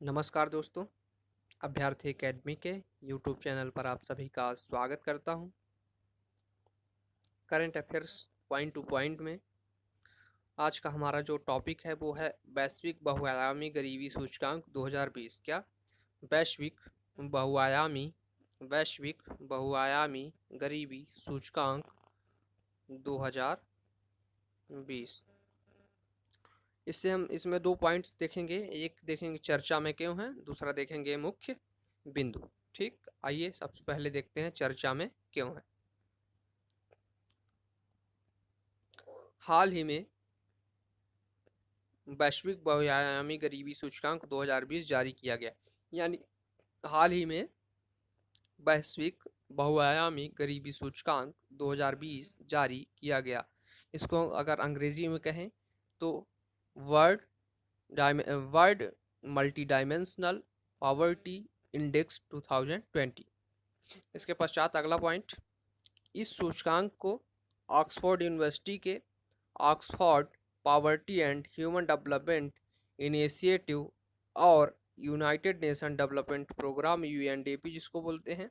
नमस्कार दोस्तों, अभ्यर्थी एकेडमी के यूट्यूब चैनल पर आप सभी का स्वागत करता हूं। Current affairs point two point में आज का हमारा जो टॉपिक है वो है वैश्विक बहुआयामी गरीबी सूचकांक 2020। क्या वैश्विक बहुआयामी वैश्विक बहुआयामी गरीबी सूचकांक 2020। इससे हम इसमें दो पॉइंट्स देखेंगे, एक देखेंगे चर्चा में क्यों है, दूसरा देखेंगे मुख्य बिंदु। ठीक, आइए सबसे पहले देखते हैं चर्चा में क्यों है। हाल ही में वैश्विक बहुआयामी गरीबी सूचकांक 2020 जारी किया गया, यानी हाल ही में वैश्विक बहुआयामी गरीबी सूचकांक 2020 जारी किया गया। इसको अगर अंग्रेजी में कहें तो world multi dimensional poverty index 2020। इसके पश्चात अगला पॉइंट, इस सूचकांक को ऑक्सफोर्ड यूनिवर्सिटी के Oxford poverty and human development initiative और United Nation development programme UNDP जिसको बोलते हैं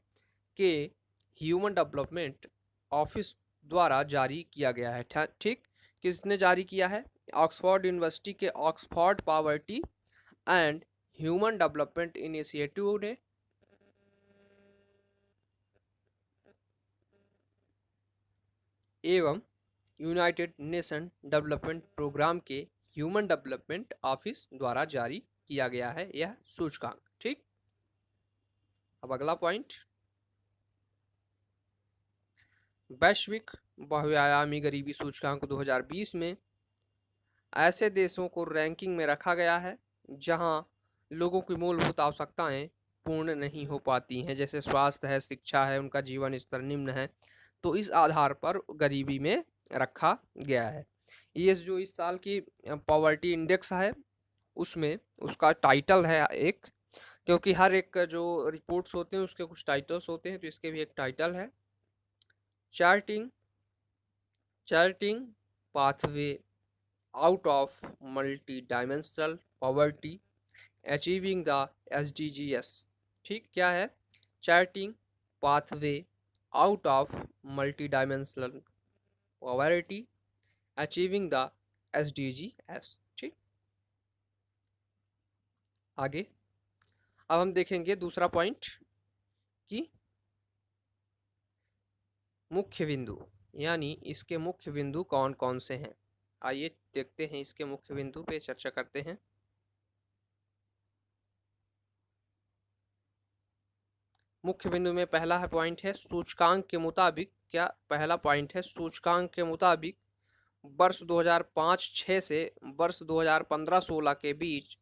के ह्यूमन डेवलपमेंट ऑफिस द्वारा जारी किया गया है। ठीक, किसने जारी किया है? ऑक्सफोर्ड यूनिवर्सिटी के Oxford poverty and human development initiative ने एवं यूनाइटेड नेशन डेवलपमेंट प्रोग्राम के ह्यूमन डेवलपमेंट ऑफिस द्वारा जारी किया गया है यह सूचकांक। ठीक, अब अगला पॉइंट, वैश्विक बहुआयामी गरीबी सूचकांक 2020 में ऐसे देशों को रैंकिंग में रखा गया है जहां लोगों की मूलभूत आवश्यकताएं पूर्ण नहीं हो पाती हैं, जैसे स्वास्थ्य है, शिक्षा है, उनका जीवन स्तर निम्न है, तो इस आधार पर गरीबी में रखा गया है। ये जो इस साल की पॉवर्टी इंडेक्स है उसमें उसका टाइटल है एक, क्योंकि हर एक जो रिपोर्ट्स होते हैं उसके कुछ टाइटल्स होते हैं, तो इसके भी एक टाइटल है, charting pathway out of multi dimensional poverty achieving the SDGs। ठीक, क्या है? Charting pathway out of multi dimensional poverty achieving the SDGs। ठीक, आगे अब हम देखेंगे दूसरा पॉइंट कि मुख्य बिंदु, यानी इसके मुख्य बिंदु कौन कौन से हैं। आइए देखते हैं, इसके मुख्य बिंदु पे चर्चा करते हैं। मुख्य बिंदु में पहला है पॉइंट है सूचकांक के मुताबिक। क्या पहला पॉइंट है सूचकांक के मुताबिक वर्ष 2005-6 से वर्ष 2015-16 के बीच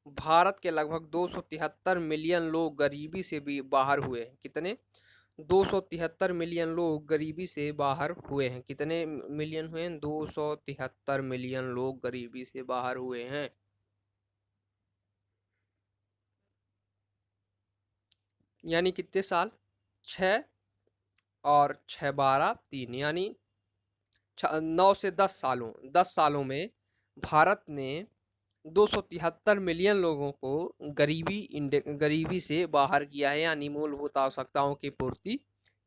भारत के लगभग 273 मिलियन लोग गरीबी से भी बाहर हुए हैं। कितने? 273 मिलियन लोग गरीबी से बाहर हुए हैं। कितने मिलियन हुए हैं? 273 मिलियन लोग गरीबी से बाहर हुए हैं। यानी कितने साल? 6 और 6 12 3, यानी 9 से 10 सालों में भारत ने 273 मिलियन लोगों को गरीबी से बाहर किया है, यानी मूलभूत आवश्यकताओं की पूर्ति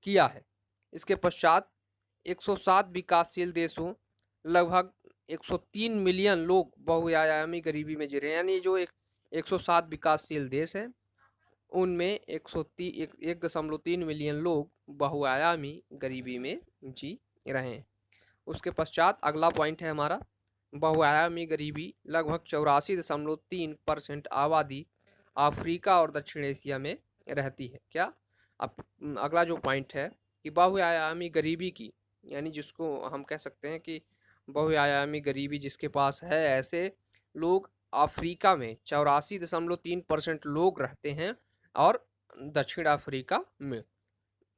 किया है। इसके पश्चात 107 विकासशील देशों लगभग 103 मिलियन लोग बहुआयामी गरीबी में जी रहे हैं। यानी जो 107 विकासशील देश हैं उनमें 1.3 मिलियन लोग बहुआयामी गरीबी में जी रहे हैं। उसके पश्चात अगला पॉइंट है हमारा, बहुआयामी गरीबी लगभग 84.3% आबादी अफ्रीका और दक्षिण एशिया में रहती है। क्या? अब अगला जो पॉइंट है कि बहुआयामी गरीबी की, यानी जिसको हम कह सकते हैं कि बहुआयामी गरीबी जिसके पास है, ऐसे लोग अफ्रीका में 84.3% लोग रहते हैं और दक्षिण अफ्रीका में,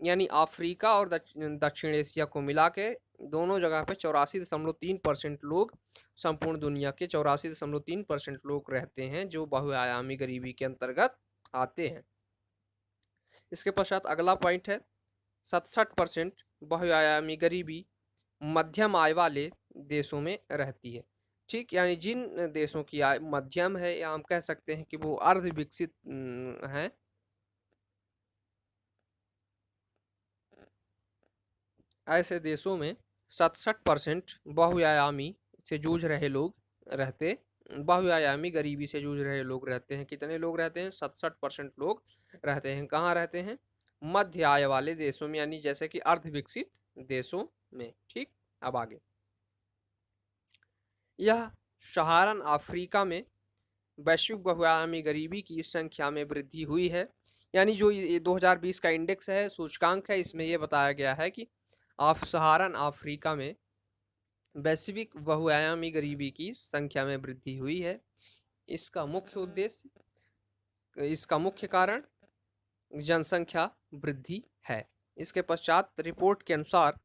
यानी अफ्रीका और दक्षिण एशिया को मिला के दोनों जगह पे 84.3% लोग, संपूर्ण दुनिया के 84.3% लोग रहते हैं जो बहुआयामी गरीबी के अंतर्गत आते हैं। इसके पश्चात अगला पॉइंट है 67% बहुआयामी गरीबी मध्यम आय वाले देशों में रहती है। ठीक, यानी जिन देशों की आय मध्यम है या हम कह सकते हैं कि वो अर्ध विकसित हैं, ऐसे देशों में 67% बहुआयामी से जूझ रहे लोग रहते बहुआयामी गरीबी से जूझ रहे लोग रहते हैं। कितने लोग रहते हैं? 67% लोग रहते हैं। कहाँ रहते हैं? मध्य आय वाले देशों में, यानी जैसे कि अर्ध विकसित देशों में। ठीक, अब आगे, यह सहारन अफ्रीका में वैश्विक बहुआयामी गरीबी की संख्या में वृद्धि हुई है। यानी जो ये 2020 का इंडेक्स है, सूचकांक है, इसमें यह बताया गया है कि सहारन अफ्रीका में वैश्विक बहुआयामी गरीबी की संख्या में वृद्धि हुई है। इसका मुख्य उद्देश्य, इसका मुख्य कारण जनसंख्या वृद्धि है। इसके पश्चात रिपोर्ट के अनुसार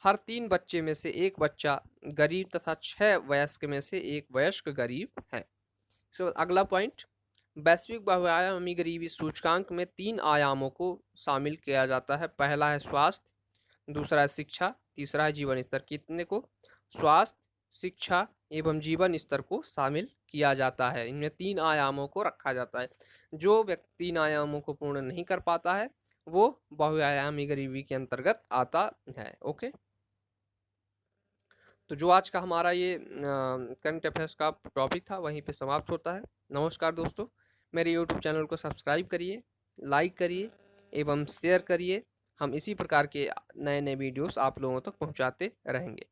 हर 3 बच्चे में से एक बच्चा गरीब तथा 6 वयस्क में से एक वयस्क गरीब है। सो अगला पॉइंट, वैश्विक बहुआयामी गरीबी सूचकांक में 3 आयामों को शामिल किया जाता है। पहला है स्वास्थ्य, दूसरा है शिक्षा, तीसरा है जीवन स्तर। कितने को? स्वास्थ्य, शिक्षा एवं जीवन स्तर को शामिल किया जाता है। इनमें 3 आयामों को रखा जाता है। जो व्यक्ति 3 आयामों को पूर्ण नहीं कर पाता है वो बहुआयामी गरीबी के अंतर्गत आता है। ओके, तो जो आज का हमारा ये करंट अफेयर्स का टॉपिक था वहीं पे समाप्त होता है। नमस्कार दोस्तों, मेरे यूट्यूब चैनल को सब्सक्राइब करिए, लाइक करिए एवं शेयर करिए। हम इसी प्रकार के नए नए वीडियोस आप लोगों तक पहुंचाते रहेंगे।